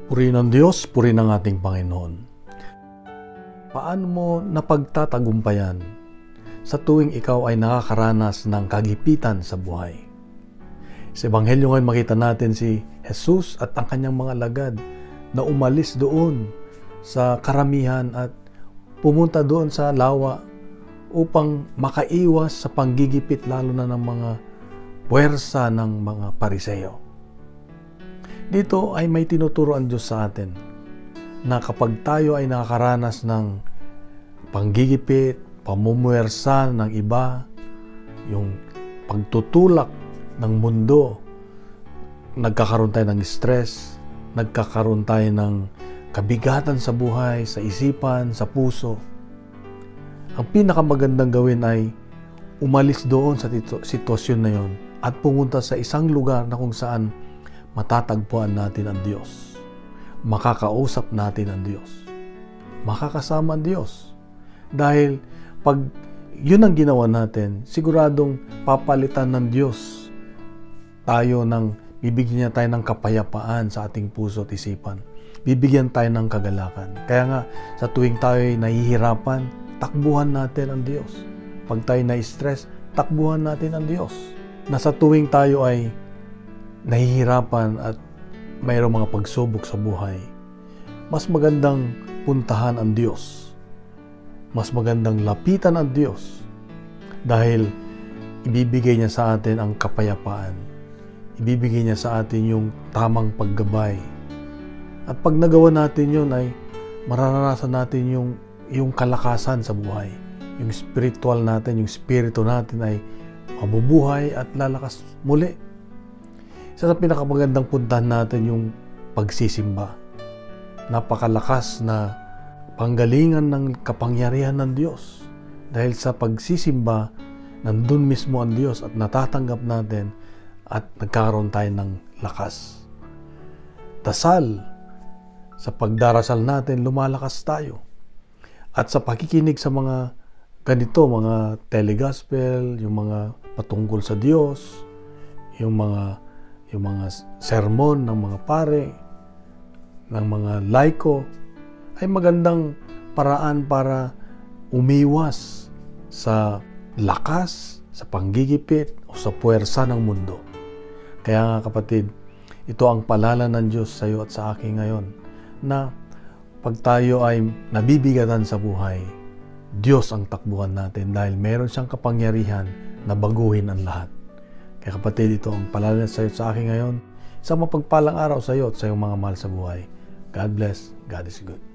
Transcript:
Purihin ng Diyos, purihin ng ating Panginoon. Paano mo napagtatagumpayan sa tuwing ikaw ay nakakaranas ng kagipitan sa buhay? Sa Ebanghelyo ngayon makita natin si Jesus at ang kanyang mga alagad na umalis doon sa karamihan at pumunta doon sa lawa upang makaiwas sa panggigipit lalo na ng mga puwersa ng mga Pariseo. Dito ay may tinuturo ang Diyos sa atin na kapag tayo ay nakakaranas ng panggigipit, pamumuwersa ng iba, yung pagtutulak ng mundo, nagkakaroon tayo ng stress, nagkakaroon tayo ng kabigatan sa buhay, sa isipan, sa puso. Ang pinakamagandang gawin ay umalis doon sa sitwasyon na yon at pumunta sa isang lugar na kung saan matatagpuan natin ang Diyos. Makakausap natin ang Diyos. Makakasama ang Diyos. Dahil pag yun ang ginawa natin, siguradong papalitan ng Diyos tayo bibigyan niya tayo ng kapayapaan sa ating puso at isipan. Bibigyan tayo ng kagalakan. Kaya nga, sa tuwing tayo ay nahihirapan, takbuhan natin ang Diyos. Pag tayo na-stress, takbuhan natin ang Diyos. Na sa tuwing tayo ay nahihirapan at mayroong mga pagsubok sa buhay, mas magandang puntahan ang Diyos. Mas magandang lapitan ang Diyos dahil ibibigay niya sa atin ang kapayapaan. Ibibigay niya sa atin yung tamang paggabay. At pag nagawa natin yun ay mararanasan natin yung kalakasan sa buhay. Yung spiritual natin, yung spirito natin ay mabubuhay at lalakas muli. Isa sa pinakamagandang puntahan natin yung pagsisimba. Napakalakas na panggalingan ng kapangyarihan ng Diyos. Dahil sa pagsisimba, nandun mismo ang Diyos at natatanggap natin at nagkaroon tayo ng lakas. Dasal, sa pagdarasal natin, lumalakas tayo. At sa pakikinig sa mga ganito, mga telegospel, yung mga patungkol sa Diyos, yung mga sermon ng mga pare, ng mga laiko, ay magandang paraan para umiwas sa lakas, sa panggigipit, o sa puwersa ng mundo. Kaya nga kapatid, ito ang paalala ng Diyos sa iyo at sa akin ngayon, na pag tayo ay nabibigatan sa buhay, Diyos ang takbuhan natin dahil meron siyang kapangyarihan na baguhin ang lahat. Kaya kapatid, ito ang paalala sa iyo at sa akin ngayon. Isang mapagpalang araw sa iyo at sa iyong mga mahal sa buhay. God bless. God is good.